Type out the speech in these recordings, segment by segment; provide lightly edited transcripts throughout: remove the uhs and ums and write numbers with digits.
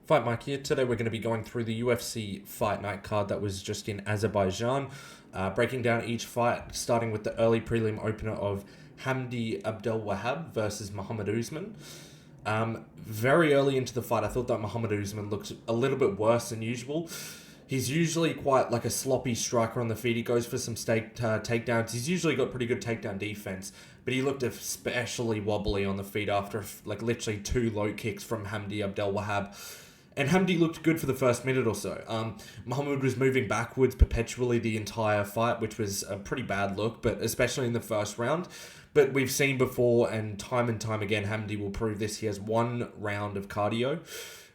Fight Mike here. Today we're going to be going through the UFC Fight Night card that was just in Azerbaijan, breaking down each fight, starting with the early prelim opener of Hamdi Abdelwahab versus Muhammad Usman. Very early into the fight, I thought that Muhammad Usman looked a little bit worse than usual. He's usually quite like a sloppy striker on the feet. He goes for some takedowns. He's usually got pretty good takedown defense, but he looked especially wobbly on the feet after like literally two low kicks from Hamdi Abdelwahab. And Hamdi looked good for the first minute or so. Muhammad was moving backwards perpetually the entire fight, which was a pretty bad look, but especially in the first round. But we've seen before, and time again, Hamdi will prove this. He has one round of cardio.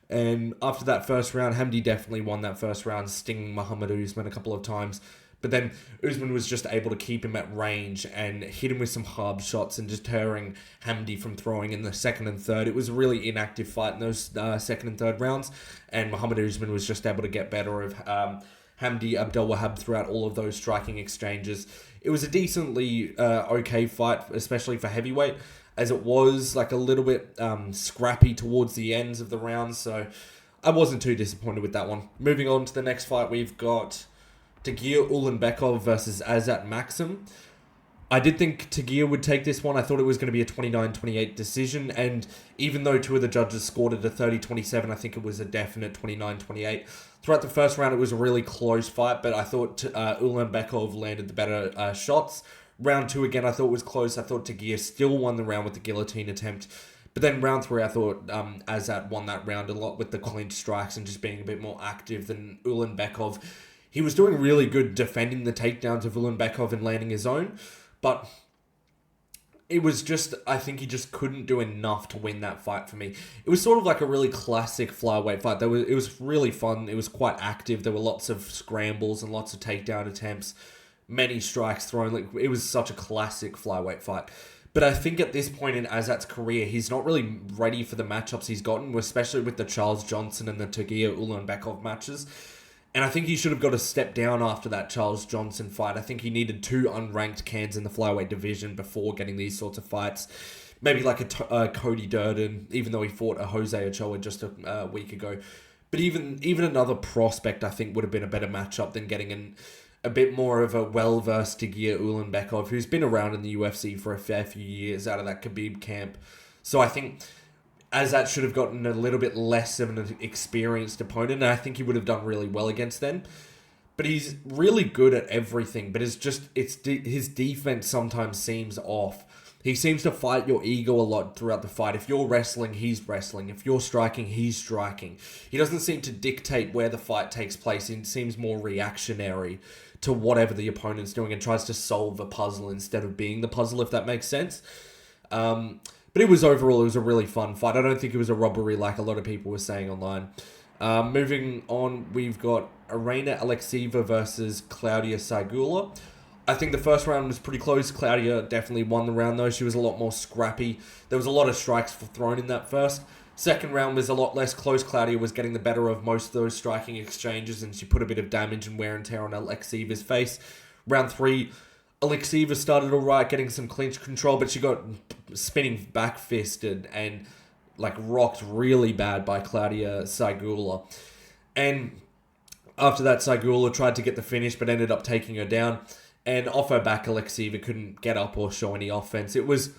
And after that first round, Hamdi definitely won that first round, stinging Muhammad Usman a couple of times. But then Usman was just able to keep him at range and hit him with some hard shots and deterring Hamdi from throwing in the second and third. It was a really inactive fight in those second and third rounds, and Muhammad Usman was just able to get better of Hamdi Abdelwahab throughout all of those striking exchanges. It was a decently okay fight, especially for heavyweight, as it was like a little bit scrappy towards the ends of the rounds, so I wasn't too disappointed with that one. Moving on to the next fight, we've got Tagir Ulanbekov versus Azat Maxim. I did think Tagir would take this one. I thought it was going to be a 29-28 decision, and even though two of the judges scored it a 30-27, I think it was a definite 29-28. Throughout the first round, it was a really close fight, but I thought Ulanbekov landed the better shots. Round two, again, I thought was close. I thought Tagir still won the round with the guillotine attempt. But then round three, I thought Azat won that round a lot with the clinch strikes and just being a bit more active than Ulanbekov. He was doing really good defending the takedowns of Ulanbekov and landing his own, but it was just, I think he just couldn't do enough to win that fight for me. It was sort of like a really classic flyweight fight. It was really fun. It was quite active. There were lots of scrambles and lots of takedown attempts, many strikes thrown. Like, it was such a classic flyweight fight. But I think at this point in Azat's career, he's not really ready for the matchups he's gotten, especially with the Charles Johnson and the Tagir Ulanbekov matches. And I think he should have got a step down after that Charles Johnson fight. I think he needed two unranked cans in the flyweight division before getting these sorts of fights. Maybe like a Cody Durden, even though he fought a Jose Ochoa just a week ago. But even another prospect, I think, would have been a better matchup than getting a bit more of a well-versed Tagir Ulanbekov, who's been around in the UFC for a fair few years out of that Khabib camp. So I think Azat should have gotten a little bit less of an experienced opponent, and I think he would have done really well against them. But he's really good at everything, but his defense sometimes seems off. He seems to fight your ego a lot throughout the fight. If you're wrestling, he's wrestling. If you're striking, he's striking. He doesn't seem to dictate where the fight takes place. He seems more reactionary to whatever the opponent's doing and tries to solve a puzzle instead of being the puzzle, if that makes sense. But it was a really fun fight. I don't think it was a robbery like a lot of people were saying online. Moving on, we've got Arena Alexieva versus Claudia Saigula. I think the first round was pretty close. Claudia definitely won the round, though. She was a lot more scrappy. There was a lot of strikes thrown in that first. Second round was a lot less close. Claudia was getting the better of most of those striking exchanges, and she put a bit of damage and wear and tear on Alexieva's face. Round three, Alexieva started alright, getting some clinch control, but she got spinning back-fisted and like rocked really bad by Claudia Saigula. And after that, Saigula tried to get the finish, but ended up taking her down. And off her back, Alexieva couldn't get up or show any offense. It was,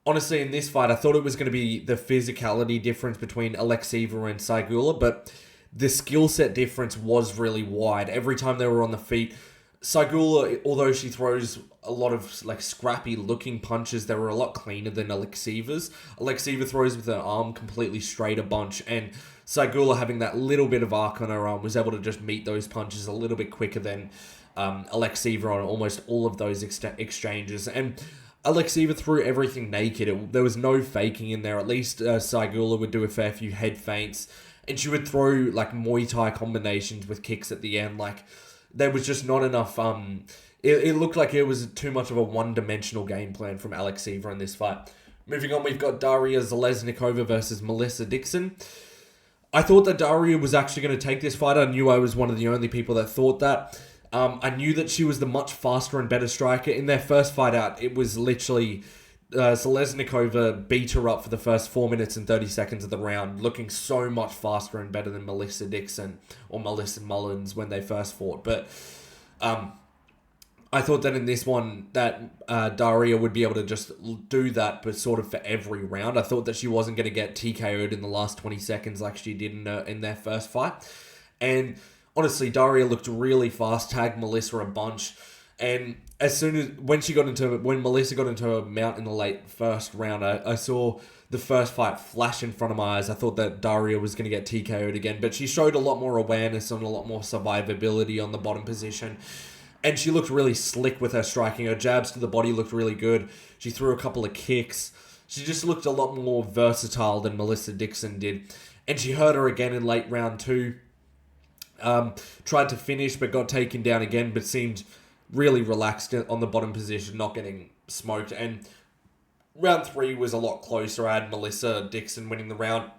honestly, in this fight, I thought it was going to be the physicality difference between Alexieva and Saigula, but the skill set difference was really wide. Every time they were on the feet, Saigula, although she throws a lot of like scrappy looking punches, they were a lot cleaner than Alexieva's. Alexieva throws with her arm completely straight a bunch, and Saigula, having that little bit of arc on her arm, was able to just meet those punches a little bit quicker than Alexieva on almost all of those exchanges. And Alexieva threw everything naked. There was no faking in there. At least Saigula would do a fair few head feints, and she would throw like Muay Thai combinations with kicks at the end. Like, there was just not enough. It looked like it was too much of a one-dimensional game plan from Alexieva in this fight. Moving on, we've got Daria Zalesnikova versus Melissa Dixon. I thought that Daria was actually going to take this fight. I knew I was one of the only people that thought that. I knew that she was the much faster and better striker. In their first fight out, it was literally Seleznikova beat her up for the first 4 minutes and 30 seconds of the round, looking so much faster and better than Melissa Dixon or Melissa Mullins when they first fought. But I thought that in this one, that Daria would be able to just do that, but sort of for every round. I thought that she wasn't going to get TKO'd in the last 20 seconds like she did in their first fight. And honestly, Daria looked really fast, tagged Melissa a bunch. And as soon as, when Melissa got into a mount in the late first round, I saw the first fight flash in front of my eyes. I thought that Daria was going to get TKO'd again, but she showed a lot more awareness and a lot more survivability on the bottom position. And she looked really slick with her striking. Her jabs to the body looked really good. She threw a couple of kicks. She just looked a lot more versatile than Melissa Dixon did. And she hurt her again in late round 2. Tried to finish, but got taken down again, but seemed really relaxed on the bottom position, not getting smoked. And round 3 was a lot closer. I had Melissa Dixon winning the round.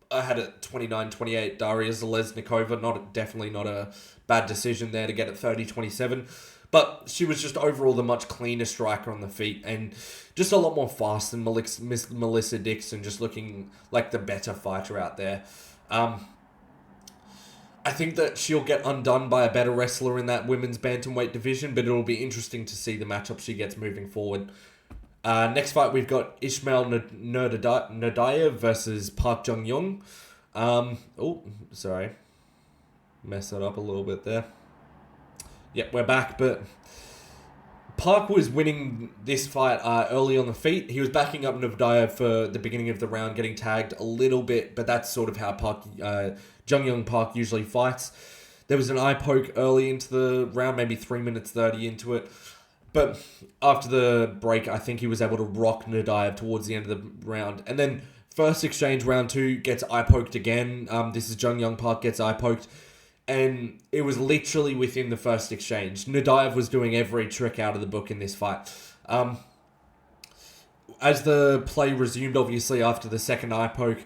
I had it 29-28, Daria Seleznikova. Definitely not a bad decision there to get it 30-27. But she was just overall the much cleaner striker on the feet and just a lot more fast than Melissa Dixon, just looking like the better fighter out there. I think that she'll get undone by a better wrestler in that women's bantamweight division, but it'll be interesting to see the matchup she gets moving forward. Next fight, we've got Ismail Nurdayev versus Park Jung-young. Sorry. Messed that up a little bit there. Yep, we're back, but Park was winning this fight early on the feet. He was backing up Nurdayev for the beginning of the round, getting tagged a little bit, but that's sort of how Jung-young Park usually fights. There was an eye poke early into the round, maybe 3 minutes 30 into it. But after the break, I think he was able to rock Nurdayev towards the end of the round. And then first exchange, round 2, gets eye poked again. This is Jung-young Park gets eye poked. And it was literally within the first exchange. Nurdayev was doing every trick out of the book in this fight. As the play resumed, obviously, after the second eye poke,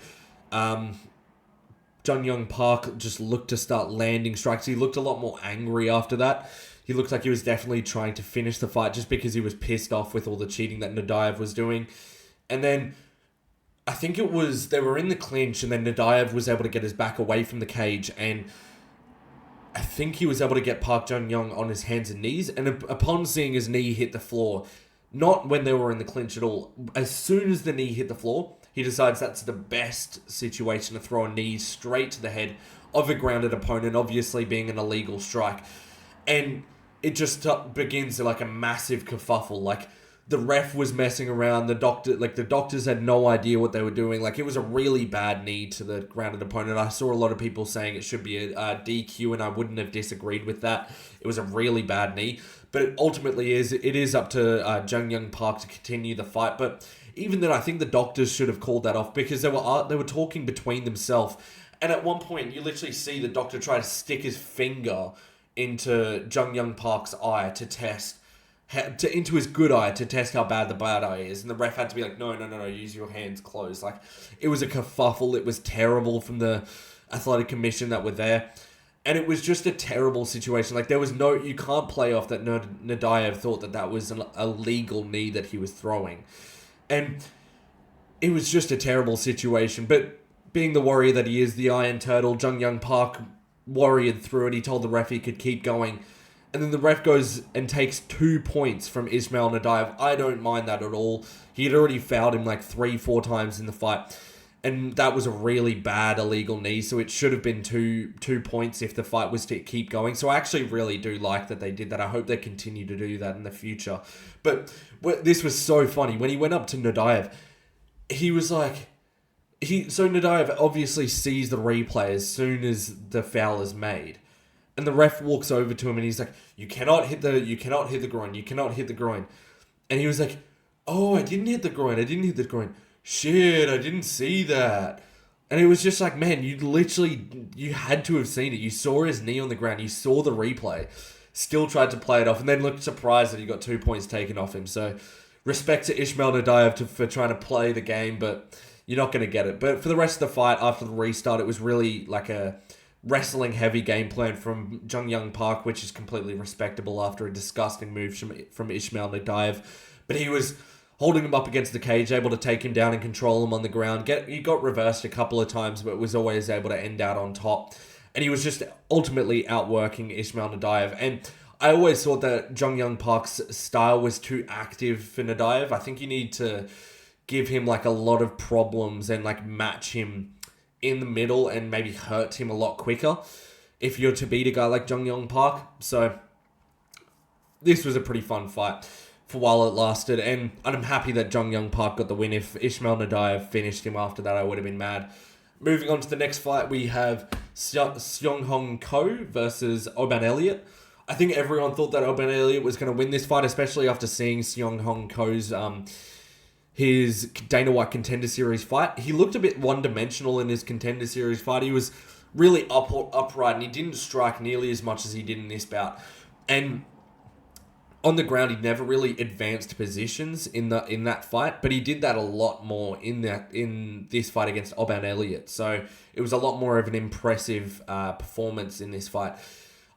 Jung-young Park just looked to start landing strikes. He looked a lot more angry after that. He looked like he was definitely trying to finish the fight just because he was pissed off with all the cheating that Nurdayev was doing. And then I think they were in the clinch, and then Nurdayev was able to get his back away from the cage, and I think he was able to get Park Jung-young on his hands and knees. And upon seeing his knee hit the floor, not when they were in the clinch at all, as soon as the knee hit the floor, he decides that's the best situation to throw a knee straight to the head of a grounded opponent, obviously being an illegal strike. And it just begins like a massive kerfuffle. Like, the ref was messing around. The doctors had no idea what they were doing. Like, it was a really bad knee to the grounded opponent. I saw a lot of people saying it should be a DQ, and I wouldn't have disagreed with that. It was a really bad knee. But it ultimately it is up to Jung-young Park to continue the fight. But even then, I think the doctors should have called that off, because they were talking between themselves. And at one point, you literally see the doctor try to stick his finger into Jung-young Park's eye into his good eye to test how bad the bad eye is. And the ref had to be like, no, use your hands closed. Like, it was a kerfuffle. It was terrible from the athletic commission that were there. And it was just a terrible situation. Like, you can't play off that Nurdayev thought that was an illegal knee that he was throwing. And it was just a terrible situation. But being the warrior that he is, the Iron Turtle, Jung-young Park warriored through it. He told the ref he could keep going. And then the ref goes and takes 2 points from Ismail Nurdayev. I don't mind that at all. He had already fouled him like 3-4 times in the fight. And that was a really bad illegal knee. So it should have been two points if the fight was to keep going. So I actually really do like that they did that. I hope they continue to do that in the future. But this was so funny. When he went up to Nurdayev, he was like... So Nurdayev obviously sees the replay as soon as the foul is made. And the ref walks over to him and he's like, you cannot hit the groin. And he was like, oh, I didn't hit the groin. Shit, I didn't see that. And it was just like, man, you had to have seen it. You saw his knee on the ground. You saw the replay. Still tried to play it off and then looked surprised that he got 2 points taken off him. So respect to Ismail Nurdayev for trying to play the game, but you're not going to get it. But for the rest of the fight, after the restart, it was really like a wrestling heavy game plan from Jung-young Park, which is completely respectable after a disgusting move from Ismail Nurdayev. But he was holding him up against the cage, able to take him down and control him on the ground. He got reversed a couple of times, but was always able to end out on top. And he was just ultimately outworking Ismail Nadaev. And I always thought that Jung Young Park's style was too active for Nadaev. I think you need to give him like a lot of problems and like match him in the middle and maybe hurt him a lot quicker if you're to beat a guy like Jung Young Park. So this was a pretty fun fight for while it lasted, and I'm happy that Jung Young Park got the win. If Ismail Nadaev finished him after that, I would have been mad. Moving on to the next fight, we have Seong Hong Ko versus Oban Elliott. I think everyone thought that Oban Elliott was going to win this fight, especially after seeing Seong Hong Ko's his Dana White Contender Series fight. He looked a bit one-dimensional in his Contender Series fight. He was really upright, and he didn't strike nearly as much as he did in this bout. And on the ground, he never really advanced positions in that fight, but he did that a lot more in this fight against Oban Elliott. So it was a lot more of an impressive performance in this fight.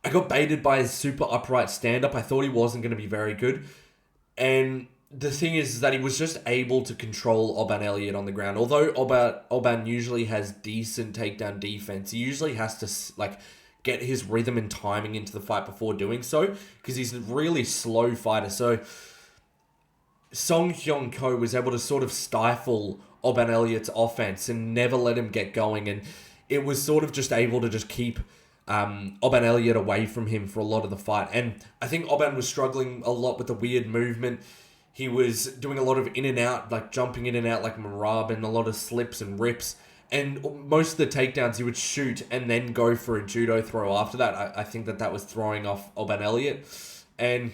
I got baited by his super upright stand-up. I thought he wasn't going to be very good. And the thing is that he was just able to control Oban Elliott on the ground. Although Oban usually has decent takedown defense, he usually has to get his rhythm and timing into the fight before doing so, because he's a really slow fighter. So Song Hyun Ko was able to sort of stifle Oban Elliott's offense and never let him get going, and it was sort of just able to just keep Oban Elliott away from him for a lot of the fight. And I think Oban was struggling a lot with the weird movement. He was doing a lot of in and out, like jumping in and out like Marab, and a lot of slips and rips. And most of the takedowns he would shoot and then go for a judo throw after that. I think that was throwing off Oban Elliott. And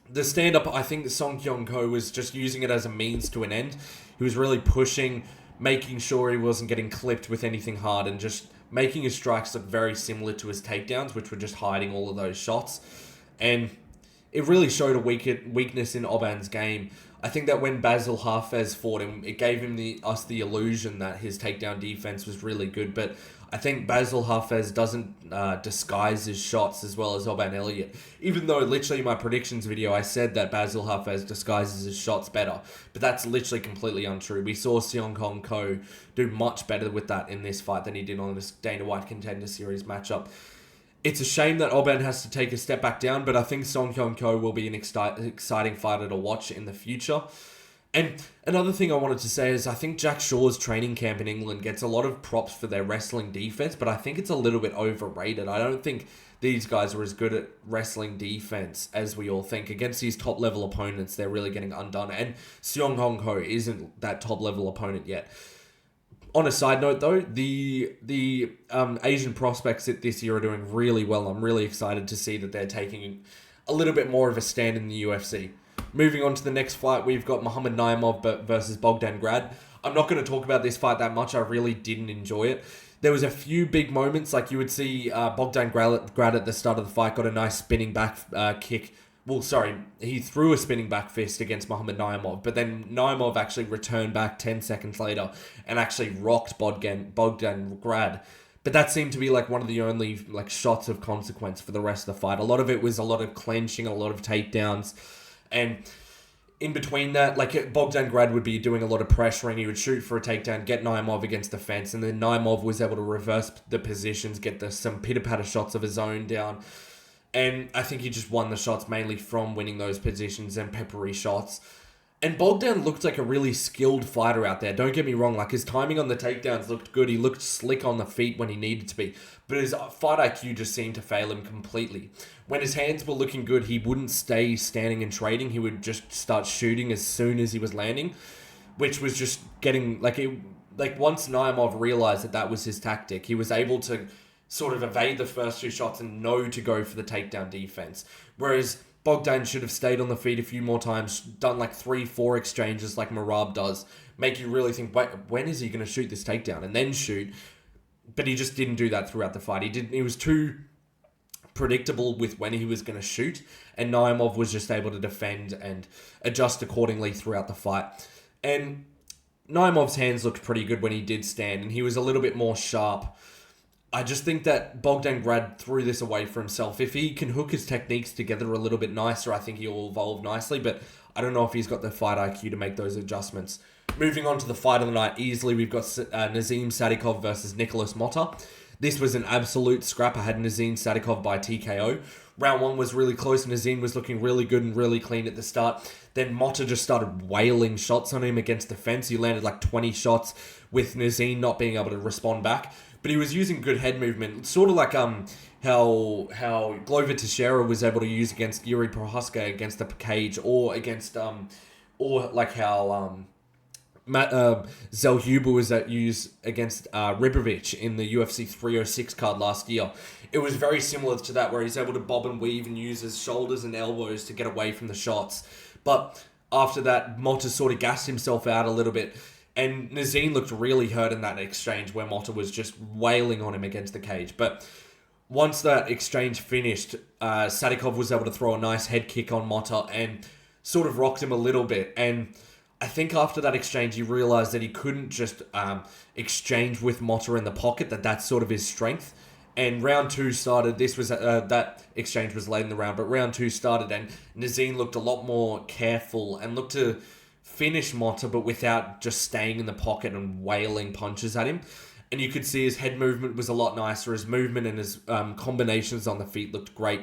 the stand-up, I think Song Hyun Ko was just using it as a means to an end. He was really pushing, making sure he wasn't getting clipped with anything hard, and just making his strikes look very similar to his takedowns, which were just hiding all of those shots. And it really showed a weakness in Oban's game. I think that when Basil Hafez fought him, it gave him us the illusion that his takedown defense was really good. But I think Basil Hafez doesn't disguise his shots as well as Oban Elliott. Even though literally in my predictions video, I said that Basil Hafez disguises his shots better. But that's literally completely untrue. We saw Seong Hong Ko do much better with that in this fight than he did on this Dana White Contender Series matchup. It's a shame that Oban has to take a step back down, but I think Song Hyun Ko will be an exciting fighter to watch in the future. And another thing I wanted to say is I think Jack Shaw's training camp in England gets a lot of props for their wrestling defense, but I think it's a little bit overrated. I don't think these guys are as good at wrestling defense as we all think. Against these top-level opponents, they're really getting undone, and Seong Hong Ko isn't that top-level opponent yet. On a side note, though, the Asian prospects this year are doing really well. I'm really excited to see that they're taking a little bit more of a stand in the UFC. Moving on to the next fight, we've got Muhammad Naimov versus Bogdan Grad. I'm not going to talk about this fight that much. I really didn't enjoy it. There was a few big moments, like you would see Bogdan Grad at the start of the fight got a nice spinning back kick. Well, sorry, he threw a spinning back fist against Muhammad Naimov, but then Naimov actually returned back 10 seconds later and actually rocked Bogdan Grad. But that seemed to be like one of the only like shots of consequence for the rest of the fight. A lot of it was a lot of clenching, a lot of takedowns, and in between that, like Bogdan Grad would be doing a lot of pressuring. He would shoot for a takedown, get Naimov against the fence, and then Naimov was able to reverse the positions, get some pitter-patter shots of his own down. And I think he just won the shots mainly from winning those positions and peppery shots. And Bogdan looked like a really skilled fighter out there. Don't get me wrong, like his timing on the takedowns looked good. He looked slick on the feet when he needed to be. But his fight IQ just seemed to fail him completely. When his hands were looking good, he wouldn't stay standing and trading. He would just start shooting as soon as he was landing, which was just getting once Naimov realized that was his tactic, he was able to sort of evade the first two shots and know to go for the takedown defense. Whereas Bogdan should have stayed on the feet a few more times, done like 3-4 exchanges like Marab does, make you really think, wait, when is he going to shoot this takedown? And then shoot. But he just didn't do that throughout the fight. He was too predictable with when he was going to shoot, and Naimov was just able to defend and adjust accordingly throughout the fight. And Naimov's hands looked pretty good when he did stand, and he was a little bit more sharp I just think that Bogdangrad threw this away for himself. If he can hook his techniques together a little bit nicer, I think he'll evolve nicely, but I don't know if he's got the fight IQ to make those adjustments. Moving on to the fight of the night, easily we've got Nazim Sadikov versus Nicholas Motta. This was an absolute scrap. I had Nazim Sadikov by TKO. Round 1 was really close. Nazim was looking really good and really clean at the start. Then Motta just started wailing shots on him against the fence. He landed like 20 shots with Nazim not being able to respond back. But he was using good head movement. Sort of like how Glover Teixeira was able to use against Yuri Prohaska against the cage, or against or like how Zellhuber was used against Ribovic in the UFC 306 card last year. It was very similar to that, where he's able to bob and weave and use his shoulders and elbows to get away from the shots. But after that, Motta sort of gassed himself out a little bit. And Nazim looked really hurt in that exchange where Motta was just wailing on him against the cage. But once that exchange finished, Sadikov was able to throw a nice head kick on Motta and sort of rocked him a little bit. And I think after that exchange, he realized that he couldn't just exchange with Motta in the pocket, that's sort of his strength. And round 2 started. This was that exchange was late in the round, but round 2 started, and Nazim looked a lot more careful and looked to finish Motta, but without just staying in the pocket and wailing punches at him. And you could see his head movement was a lot nicer. His movement and his combinations on the feet looked great.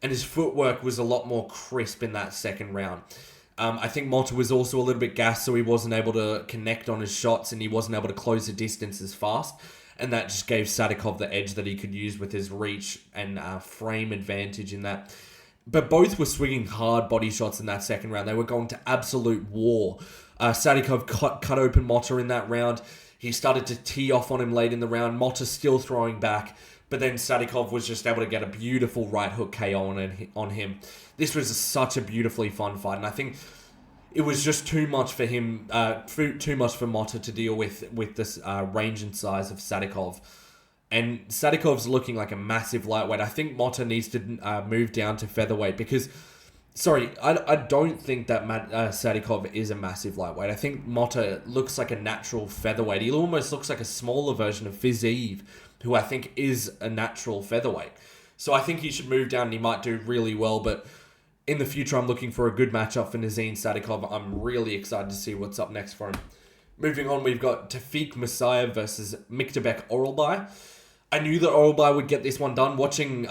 And his footwork was a lot more crisp in that second round. I think Motta was also a little bit gassed, so he wasn't able to connect on his shots and he wasn't able to close the distance as fast. And that just gave Sadikov the edge that he could use with his reach and frame advantage in that. But both were swinging hard body shots in that second round. They were going to absolute war. Sadikov cut open Motta in that round. He started to tee off on him late in the round. Motta still throwing back. But then Sadikov was just able to get a beautiful right hook KO on him. This was such a beautifully fun fight. And I think it was just too much for him, too much for Motta to deal with this range and size of Sadikov. And Sadikov's looking like a massive lightweight. I think Motta needs to move down to featherweight because, I don't think that Sadikov is a massive lightweight. I think Motta looks like a natural featherweight. He almost looks like a smaller version of Fiziev, who I think is a natural featherweight. So I think he should move down and he might do really well. But in the future, I'm looking for a good matchup for Nazim Sadikov. I'm really excited to see what's up next for him. Moving on, we've got Tafik Musayev versus Miktabek Oralbai. I knew that Oralbai would get this one done. Watching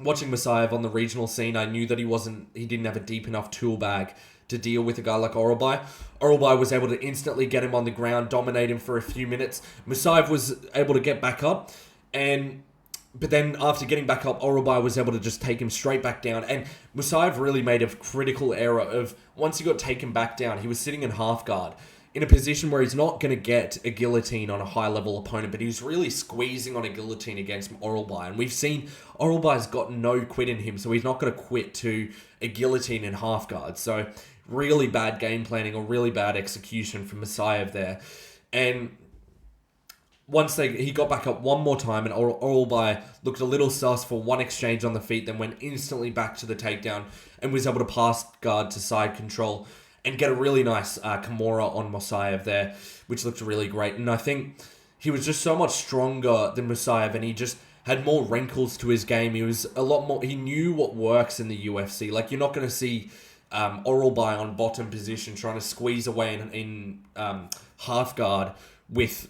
Musayev on the regional scene, I knew that he didn't have a deep enough tool bag to deal with a guy like Oralbai. Oralbai was able to instantly get him on the ground, dominate him for a few minutes. Musayev was able to get back up, but then after getting back up, Oralbai was able to just take him straight back down. And Musayev really made a critical error of, once he got taken back down, he was sitting in half guard, in a position where he's not going to get a guillotine on a high-level opponent, but he was really squeezing on a guillotine against Oralbai. And we've seen Oralbai's got no quit in him, so he's not going to quit to a guillotine in half guard. So really bad game planning or really bad execution from Musayev there. And once he got back up one more time, and Oralbai looked a little sus for one exchange on the feet, then went instantly back to the takedown and was able to pass guard to side control and get a really nice Kimura on Musayev there, which looked really great. And I think he was just so much stronger than Musayev, and he just had more wrinkles to his game. He was a lot more. He knew what works in the UFC. Like, you're not going to see Oralbai on bottom position trying to squeeze away in half guard with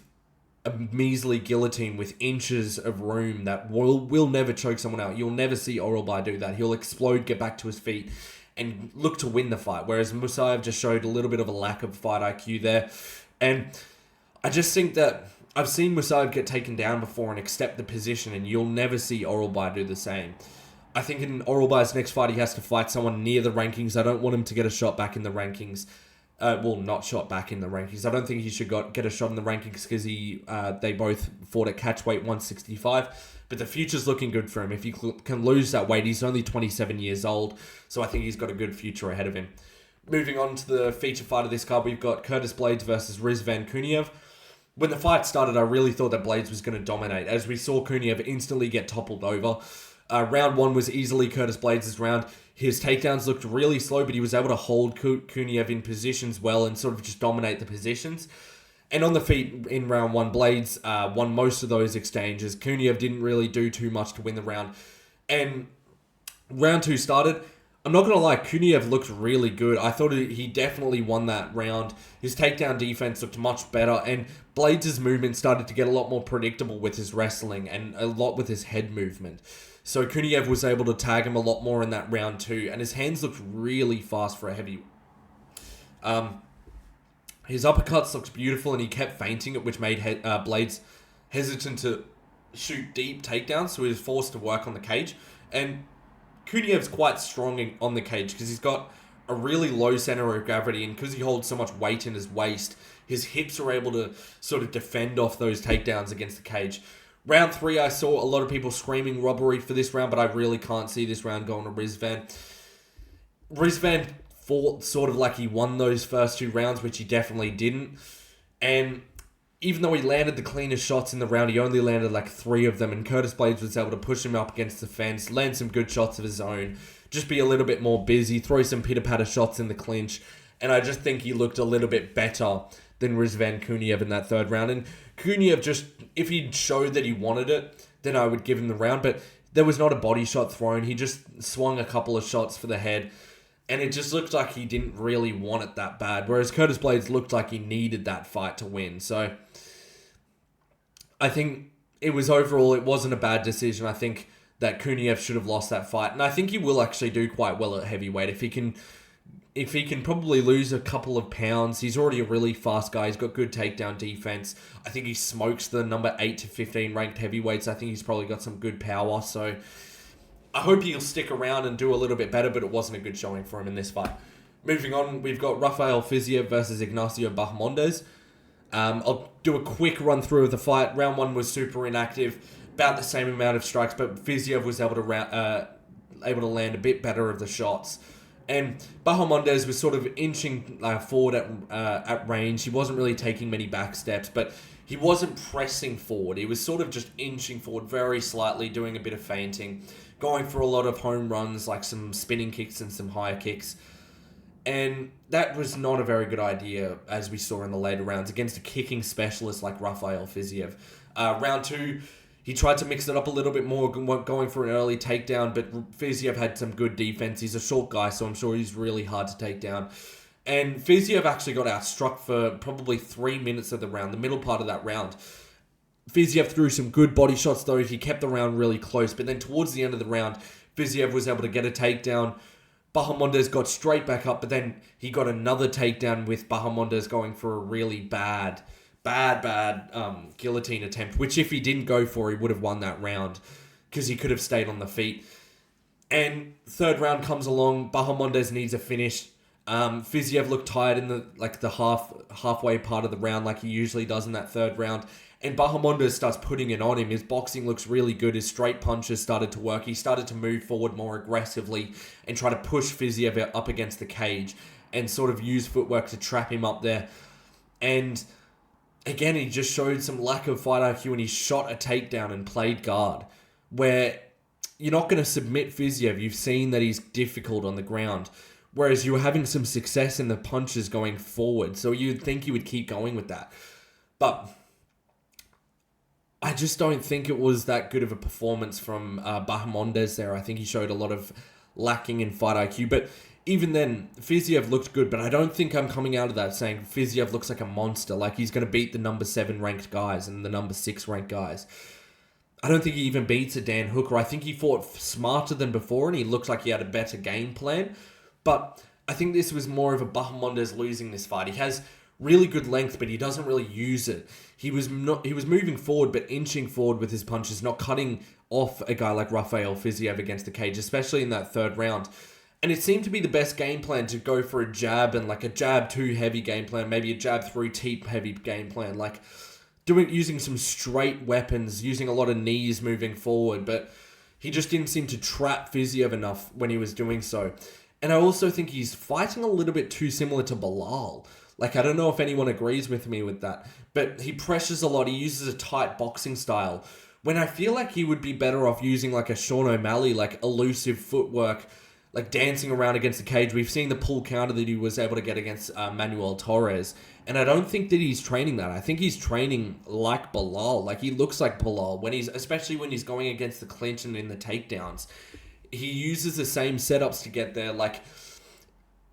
a measly guillotine with inches of room that will never choke someone out. You'll never see Oralbai do that. He'll explode, get back to his feet, and look to win the fight. Whereas Musayev just showed a little bit of a lack of fight IQ there. And I just think that I've seen Musayev get taken down before and accept the position, and you'll never see Oralbai do the same. I think in Oralbai's next fight, he has to fight someone near the rankings. I don't want him to get a shot back in the rankings. Not shot back in the rankings. I don't think he should get a shot in the rankings because they both fought at catchweight 165. But the future's looking good for him. If he can lose that weight, he's only 27 years old. So I think he's got a good future ahead of him. Moving on to the feature fight of this card, we've got Curtis Blaydes versus Rizvan Kuniev. When the fight started, I really thought that Blaydes was going to dominate, as we saw Kuniev instantly get toppled over. Round 1 was easily Curtis Blaydes' round. His takedowns looked really slow, but he was able to hold Kuniev in positions well and sort of just dominate the positions. And on the feet in round one, Blaydes won most of those exchanges. Kuniev didn't really do too much to win the round. And round two started. I'm not going to lie, Kuniev looked really good. I thought he definitely won that round. His takedown defense looked much better, and Blaydes' movement started to get a lot more predictable with his wrestling and a lot with his head movement. So Kuniev was able to tag him a lot more in that round two, and his hands looked really fast for a heavy. His uppercuts looked beautiful, and he kept feinting it, which made Blaydes hesitant to shoot deep takedowns, so he was forced to work on the cage. And Kuniev's quite strong on the cage because he's got a really low center of gravity, and because he holds so much weight in his waist, his hips are able to sort of defend off those takedowns against the cage. Round three, I saw a lot of people screaming robbery for this round, but I really can't see this round going to Rizvan. Rizvan fought sort of like he won those first two rounds, which he definitely didn't. And even though he landed the cleanest shots in the round, he only landed like 3 of them, and Curtis Blaydes was able to push him up against the fence, land some good shots of his own, just be a little bit more busy, throw some pitter-patter shots in the clinch, and I just think he looked a little bit better than Rizvan Kuniev in that third round. And Kuniev just, if he showed that he wanted it, then I would give him the round, but there was not a body shot thrown. He just swung a couple of shots for the head, and it just looked like he didn't really want it that bad, whereas Curtis Blaydes looked like he needed that fight to win. So I think it wasn't a bad decision. I think that Kuniev should have lost that fight, and I think he will actually do quite well at heavyweight if he can probably lose a couple of pounds. He's already a really fast guy. He's got good takedown defense. I think he smokes the number 8 to 15 ranked heavyweights. I think he's probably got some good power. So I hope he'll stick around and do a little bit better, but it wasn't a good showing for him in this fight. Moving on, we've got Rafael Fiziev versus Ignacio Bahamondes. I'll do a quick run through of the fight. Round 1 was super inactive, about the same amount of strikes, but Fiziev was able to land a bit better of the shots. And Bahamondes was sort of inching forward at range. He wasn't really taking many back steps, but he wasn't pressing forward. He was sort of just inching forward very slightly, doing a bit of feinting, going for a lot of home runs, like some spinning kicks and some higher kicks. And that was not a very good idea, as we saw in the later rounds, against a kicking specialist like Rafael Fiziev. Round 2, he tried to mix it up a little bit more, going for an early takedown, but Fiziev had some good defense. He's a short guy, so I'm sure he's really hard to take down. And Fiziev actually got outstruck for probably 3 minutes of the round, the middle part of that round. Fiziev threw some good body shots, though. He kept the round really close, but then towards the end of the round, Fiziev was able to get a takedown. Bahamondes got straight back up, but then he got another takedown with Bahamondes going for a really bad guillotine attempt, which if he didn't go for, he would have won that round because he could have stayed on the feet. And third round comes along, Bahamondes needs a finish. Fiziev looked tired in the halfway part of the round, like he usually does in that third round. And Bahamondes starts putting it on him. His boxing looks really good. His straight punches started to work. He started to move forward more aggressively and try to push Fiziev up against the cage and sort of use footwork to trap him up there. And again, he just showed some lack of fight IQ, and he shot a takedown and played guard, where you're not going to submit Fiziev. You've seen that he's difficult on the ground, whereas you were having some success in the punches going forward. So you'd think he would keep going with that. But I just don't think it was that good of a performance from Bahamondes there. I think he showed a lot of lacking in fight IQ. But even then, Fiziev looked good, but I don't think I'm coming out of that saying Fiziev looks like a monster, like he's going to beat the number 7 ranked guys and the number 6 ranked guys. I don't think he even beats a Dan Hooker. I think he fought smarter than before, and he looked like he had a better game plan. But I think this was more of a Bahamondes losing this fight. He has really good length, but he doesn't really use it. He was moving forward, but inching forward with his punches, not cutting off a guy like Rafael Fiziev against the cage, especially in that third round. And it seemed to be the best game plan to go for a jab and like a jab 2 heavy game plan, maybe a jab 3 teep heavy game plan, like using some straight weapons, using a lot of knees moving forward, but he just didn't seem to trap Fiziev enough when he was doing so. And I also think he's fighting a little bit too similar to Bilal. Like, I don't know if anyone agrees with me with that, but he pressures a lot. He uses a tight boxing style, when I feel like he would be better off using like a Sean O'Malley, like elusive footwork, like dancing around against the cage. We've seen the pull counter that he was able to get against Manuel Torres, And I don't think that he's training that. I think he's training like Bilal. Like, he looks like Bilal, especially when he's going against the clinch and in the takedowns. He uses the same setups to get there. Like,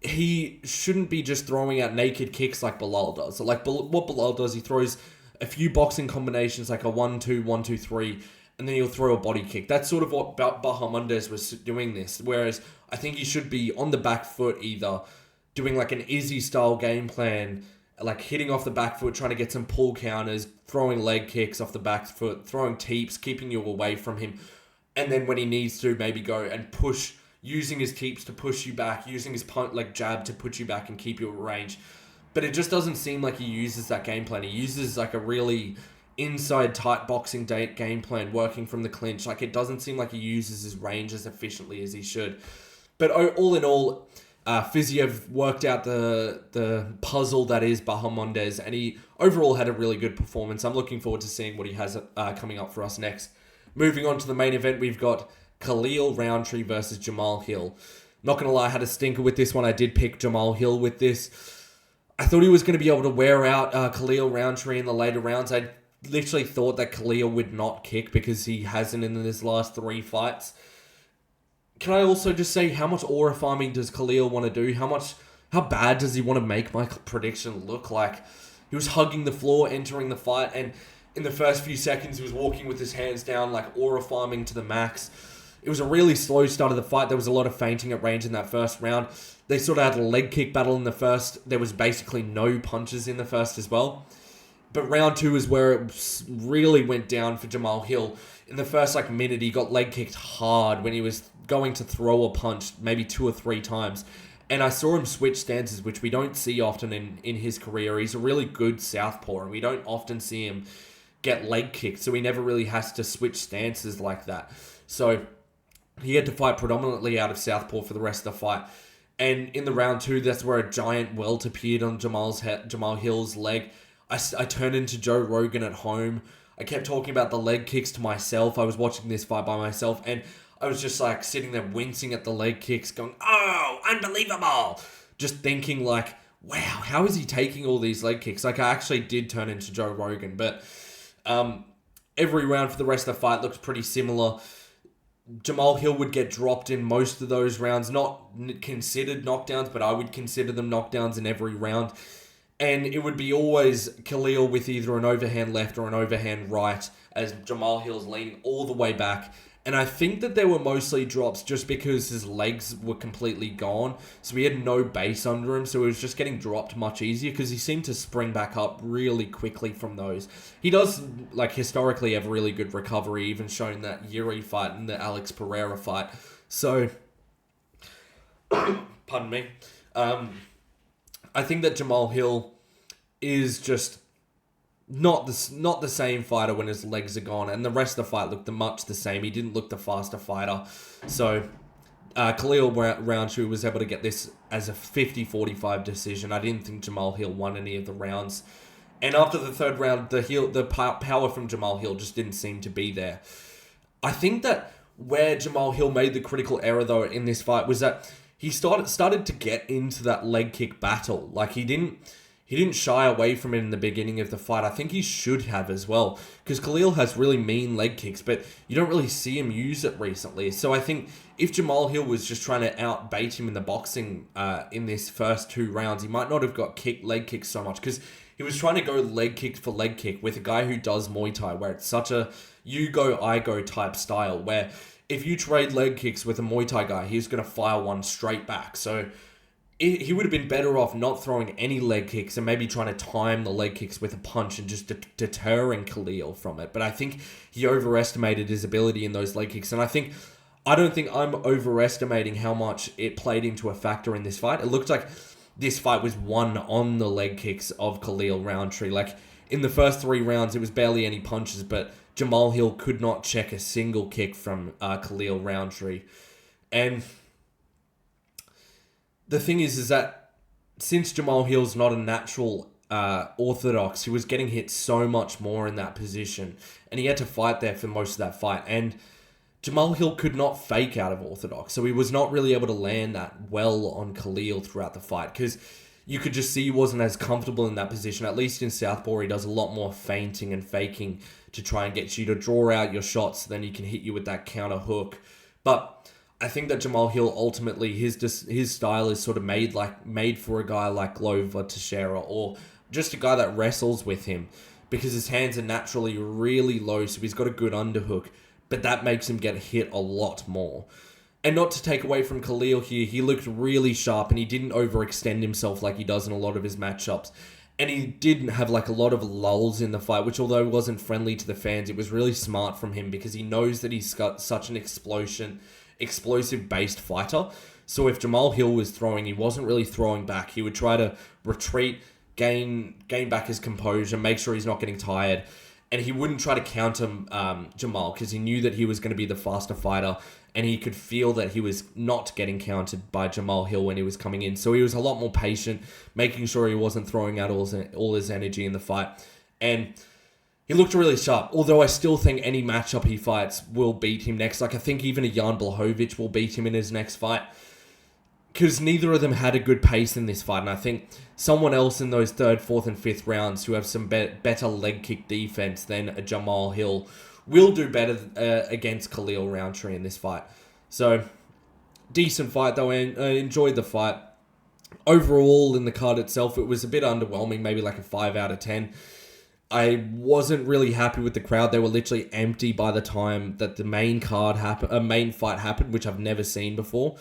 he shouldn't be just throwing out naked kicks like Bilal does. So, like, what Bilal does, he throws a few boxing combinations, like a 1-2, 1-2-3, and then he'll throw a body kick. That's sort of what Bahamondes was doing this. Whereas I think he should be on the back foot, either doing like an Izzy-style game plan, like hitting off the back foot, trying to get some pull counters, throwing leg kicks off the back foot, throwing teeps, keeping you away from him. And then when he needs to, maybe go and push, using his teeps to push you back, using his jab to put you back and keep you at range. But it just doesn't seem like he uses that game plan. He uses like a really inside tight boxing game plan, working from the clinch. Like, it doesn't seem like he uses his range as efficiently as he should. But all in all, Fiziev worked out the puzzle that is Bahamondes, and he overall had a really good performance. I'm looking forward to seeing what he has coming up for us next. Moving on to the main event, we've got Khalil Rountree versus Jamahal Hill. Not going to lie, I had a stinker with this one. I did pick Jamahal Hill with this. I thought he was going to be able to wear out Khalil Rountree in the later rounds. I literally thought that Khalil would not kick because he hasn't in his last 3 fights. Can I also just say, how much aura farming does Khalil want to do? How bad does he want to make my prediction look like? He was hugging the floor entering the fight, and in the first few seconds he was walking with his hands down, like aura farming to the max. It was a really slow start of the fight. There was a lot of feinting at range in that first round. They sort of had a leg kick battle in the first. There was basically no punches in the first as well. But round 2 is where it really went down for Jamahal Hill. In the first minute, he got leg kicked hard when he was going to throw a punch maybe 2 or 3 times. And I saw him switch stances, which we don't see often in his career. He's a really good southpaw, and we don't often see him get leg kicked. So he never really has to switch stances like that. So he had to fight predominantly out of southpaw for the rest of the fight. And in the round 2, that's where a giant welt appeared on Jamahal Hill's leg. I turned into Joe Rogan at home. I kept talking about the leg kicks to myself. I was watching this fight by myself, and I was just sitting there wincing at the leg kicks, going, oh, unbelievable. Just thinking wow, how is he taking all these leg kicks? I actually did turn into Joe Rogan, but every round for the rest of the fight looked pretty similar. Jamahal Hill would get dropped in most of those rounds, not considered knockdowns, but I would consider them knockdowns in every round. And it would be always Khalil with either an overhand left or an overhand right, as Jamahal Hill's leaning all the way back. And I think that they were mostly drops just because his legs were completely gone. So he had no base under him. So he was just getting dropped much easier because he seemed to spring back up really quickly from those. He does, historically have really good recovery, even shown that Yuri fight and the Alex Pereira fight. So, pardon me. I think that Jamahal Hill is just not the same fighter when his legs are gone, and the rest of the fight looked much the same. He didn't look the faster fighter. So Khalil Rountree was able to get this as a 50-45 decision. I didn't think Jamahal Hill won any of the rounds. And after the third round, the power from Jamahal Hill just didn't seem to be there. I think that where Jamahal Hill made the critical error, though, in this fight was that he started to get into that leg kick battle. He didn't shy away from it in the beginning of the fight. I think he should have as well, because Khalil has really mean leg kicks, but you don't really see him use it recently. So I think if Jamahal Hill was just trying to outbait him in the boxing in this first 2 rounds, he might not have got leg kicks so much, because he was trying to go leg kick for leg kick with a guy who does Muay Thai, where it's such a you go, I go type style, where if you trade leg kicks with a Muay Thai guy, he's going to fire one straight back. So he would have been better off not throwing any leg kicks and maybe trying to time the leg kicks with a punch and just deterring Khalil from it. But I think he overestimated his ability in those leg kicks. And I don't think I'm overestimating how much it played into a factor in this fight. It looked like this fight was won on the leg kicks of Khalil Rountree. In the first 3 rounds, it was barely any punches, but Jamahal Hill could not check a single kick from Khalil Rountree. And the thing is that since Jamahal Hill's not a natural orthodox, he was getting hit so much more in that position, and he had to fight there for most of that fight. And Jamahal Hill could not fake out of orthodox, so he was not really able to land that well on Khalil throughout the fight, because you could just see he wasn't as comfortable in that position. At least in southpaw, he does a lot more feinting and faking to try and get you to draw out your shots, so then he can hit you with that counter hook. But I think that Jamahal Hill, ultimately, his style is sort of made for a guy like Glover Teixeira, or just a guy that wrestles with him, because his hands are naturally really low, so he's got a good underhook, but that makes him get hit a lot more. And not to take away from Khalil here, he looked really sharp and he didn't overextend himself like he does in a lot of his matchups. And he didn't have like a lot of lulls in the fight, which although wasn't friendly to the fans, it was really smart from him because he knows that he's got such an explosive-based fighter. So if Jamahal Hill was throwing, he wasn't really throwing back. He would try to retreat, gain back his composure, make sure he's not getting tired. And he wouldn't try to counter Jamahal because he knew that he was going to be the faster fighter, and he could feel that he was not getting countered by Jamahal Hill when he was coming in. So he was a lot more patient, making sure he wasn't throwing out all his energy in the fight. And he looked really sharp, although I still think any matchup he fights will beat him next. Like, I think even a Jan Blachowicz will beat him in his next fight, because neither of them had a good pace in this fight. And I think someone else in those 3rd, 4th, and 5th rounds who have some better leg kick defense than a Jamahal Hill will do better against Khalil Rountree in this fight. So, decent fight though, and I enjoyed the fight. Overall, in the card itself, it was a bit underwhelming, maybe like a 5 out of 10. I wasn't really happy with the crowd. They were literally empty by the time that the main fight happened, which I've never seen before.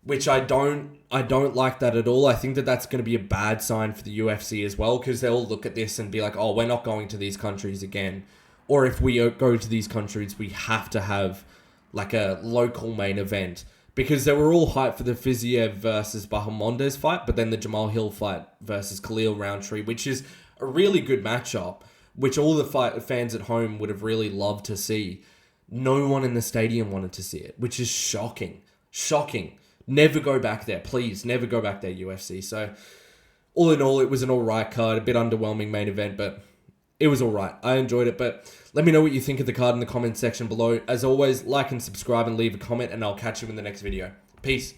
Which I don't like that at all. I think that that's going to be a bad sign for the UFC as well, because they'll look at this and be like, oh, we're not going to these countries again. Or if we go to these countries, we have to have like a local main event. Because they were all hyped for the Fiziev versus Bahamondes fight, but then the Jamahal Hill fight versus Khalil Rountree, which is a really good matchup, which all the fans at home would have really loved to see. No one in the stadium wanted to see it, which is shocking. Shocking. Never go back there. Please, never go back there, UFC. So, all in all, it was an alright card. A bit underwhelming main event, but it was alright. I enjoyed it, but let me know what you think of the card in the comment section below. As always, like and subscribe and leave a comment, and I'll catch you in the next video. Peace.